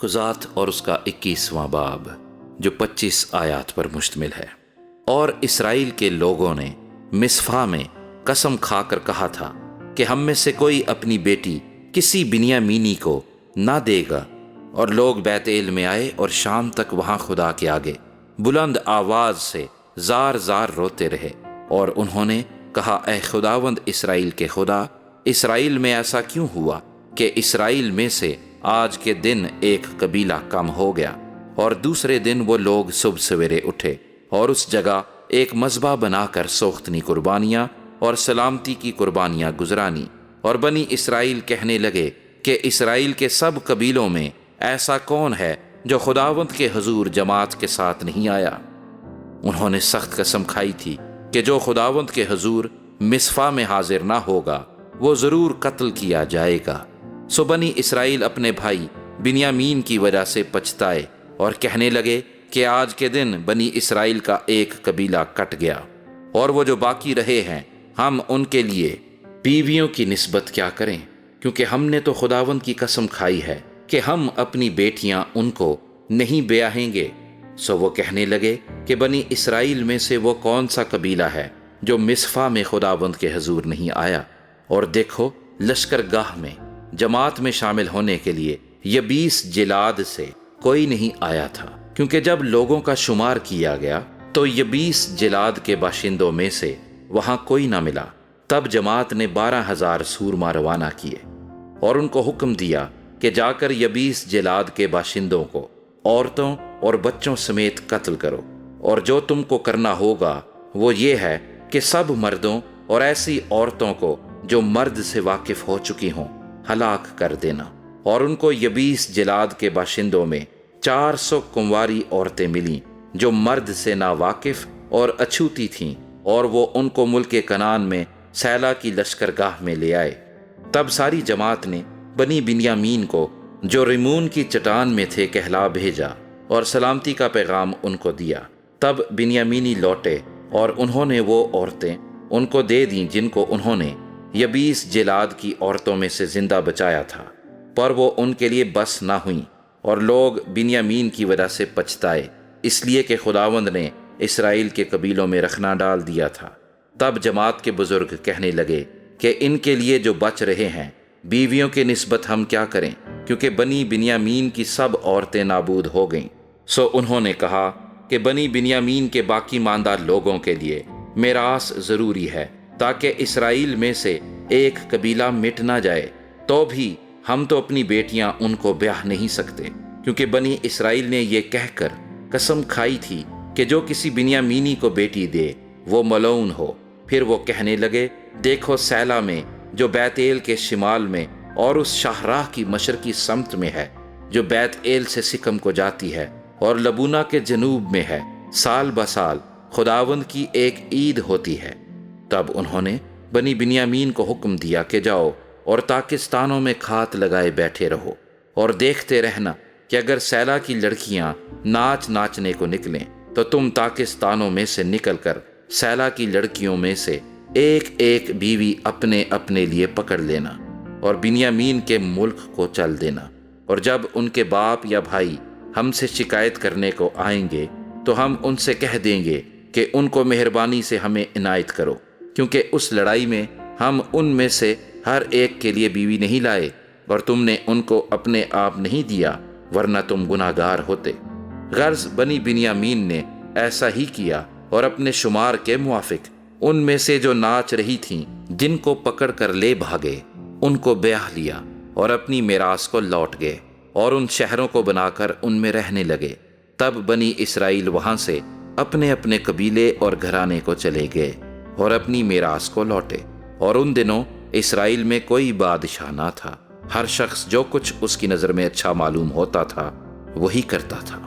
قضات اور اس کا 21واں باب جو 25 آیات پر مشتمل ہے۔ اور اسرائیل کے لوگوں نے مصفا میں قسم کھا کر کہا تھا کہ ہم میں سے کوئی اپنی بیٹی کسی بنیامینی کو نہ دے گا، اور لوگ بیت ایل میں آئے اور شام تک وہاں خدا کے آگے بلند آواز سے زار زار روتے رہے، اور انہوں نے کہا، اے خداوند اسرائیل کے خدا، اسرائیل میں ایسا کیوں ہوا کہ اسرائیل میں سے آج کے دن ایک قبیلہ کم ہو گیا؟ اور دوسرے دن وہ لوگ صبح سویرے اٹھے اور اس جگہ ایک مذبح بنا کر سوختنی قربانیاں اور سلامتی کی قربانیاں گزرانی، اور بنی اسرائیل کہنے لگے کہ اسرائیل کے سب قبیلوں میں ایسا کون ہے جو خداوند کے حضور جماعت کے ساتھ نہیں آیا؟ انہوں نے سخت قسم کھائی تھی کہ جو خداوند کے حضور مصفا میں حاضر نہ ہوگا وہ ضرور قتل کیا جائے گا۔ سو بنی اسرائیل اپنے بھائی بنیامین کی وجہ سے پچھتائے اور کہنے لگے کہ آج کے دن بنی اسرائیل کا ایک قبیلہ کٹ گیا، اور وہ جو باقی رہے ہیں ہم ان کے لیے بیویوں کی نسبت کیا کریں، کیونکہ ہم نے تو خداوند کی قسم کھائی ہے کہ ہم اپنی بیٹیاں ان کو نہیں بیاہیں گے۔ سو وہ کہنے لگے کہ بنی اسرائیل میں سے وہ کون سا قبیلہ ہے جو مصفا میں خداوند کے حضور نہیں آیا؟ اور دیکھو، لشکر گاہ میں جماعت میں شامل ہونے کے لیے یبیس جلاد سے کوئی نہیں آیا تھا، کیونکہ جب لوگوں کا شمار کیا گیا تو یبیس جلاد کے باشندوں میں سے وہاں کوئی نہ ملا۔ تب جماعت نے 12,000 سورما روانہ کیے اور ان کو حکم دیا کہ جا کر یبیس جلاد کے باشندوں کو عورتوں اور بچوں سمیت قتل کرو، اور جو تم کو کرنا ہوگا وہ یہ ہے کہ سب مردوں اور ایسی عورتوں کو جو مرد سے واقف ہو چکی ہوں ہلاک کر دینا۔ اور ان کو یبیس جلاد کے باشندوں میں 400 کنواری عورتیں ملیں جو مرد سے نا واقف اور اچھوتی تھیں، اور وہ ان کو ملک کنعان میں سیلا کی لشکرگاہ میں لے آئے۔ تب ساری جماعت نے بنی بنیامین کو جو ریمون کی چٹان میں تھے کہلا بھیجا اور سلامتی کا پیغام ان کو دیا۔ تب بنیامینی لوٹے اور انہوں نے وہ عورتیں ان کو دے دیں جن کو انہوں نے یبیس جلاد کی عورتوں میں سے زندہ بچایا تھا، پر وہ ان کے لیے بس نہ ہوئیں، اور لوگ بنیامین کی وجہ سے پچھتائے، اس لیے کہ خداوند نے اسرائیل کے قبیلوں میں رخنا ڈال دیا تھا۔ تب جماعت کے بزرگ کہنے لگے کہ ان کے لیے جو بچ رہے ہیں بیویوں کی نسبت ہم کیا کریں، کیونکہ بنی بنیامین کی سب عورتیں نابود ہو گئیں۔ سو انہوں نے کہا کہ بنی بنیامین کے باقی ماندہ لوگوں کے لیے میراث ضروری ہے، تاکہ اسرائیل میں سے ایک قبیلہ مٹ نہ جائے۔ تو بھی ہم تو اپنی بیٹیاں ان کو بیاہ نہیں سکتے، کیونکہ بنی اسرائیل نے یہ کہہ کر قسم کھائی تھی کہ جو کسی بنیامینی کو بیٹی دے وہ ملعون ہو۔ پھر وہ کہنے لگے، دیکھو سیلا میں جو بیت ایل کے شمال میں اور اس شاہراہ کی مشرقی سمت میں ہے جو بیت ایل سے سکم کو جاتی ہے اور لبونا کے جنوب میں ہے، سال بسال خداوند کی ایک عید ہوتی ہے۔ تب انہوں نے بنی بنیامین کو حکم دیا کہ جاؤ اور تاکستانوں میں کھات لگائے بیٹھے رہو، اور دیکھتے رہنا کہ اگر سیلا کی لڑکیاں ناچنے کو نکلیں تو تم تاکستانوں میں سے نکل کر سیلا کی لڑکیوں میں سے ایک ایک بیوی اپنے اپنے لیے پکڑ لینا اور بنیامین کے ملک کو چل دینا۔ اور جب ان کے باپ یا بھائی ہم سے شکایت کرنے کو آئیں گے تو ہم ان سے کہہ دیں گے کہ ان کو مہربانی سے ہمیں عنایت کرو، کیونکہ اس لڑائی میں ہم ان میں سے ہر ایک کے لیے بیوی نہیں لائے، اور تم نے ان کو اپنے آپ نہیں دیا، ورنہ تم گناہ گار ہوتے۔ غرض بنی بنیامین نے ایسا ہی کیا، اور اپنے شمار کے موافق ان میں سے جو ناچ رہی تھیں جن کو پکڑ کر لے بھاگے ان کو بیاہ لیا، اور اپنی میراث کو لوٹ گئے، اور ان شہروں کو بنا کر ان میں رہنے لگے۔ تب بنی اسرائیل وہاں سے اپنے اپنے قبیلے اور گھرانے کو چلے گئے اور اپنی میراث کو لوٹے۔ اور ان دنوں اسرائیل میں کوئی بادشاہ نہ تھا، ہر شخص جو کچھ اس کی نظر میں اچھا معلوم ہوتا تھا وہی کرتا تھا۔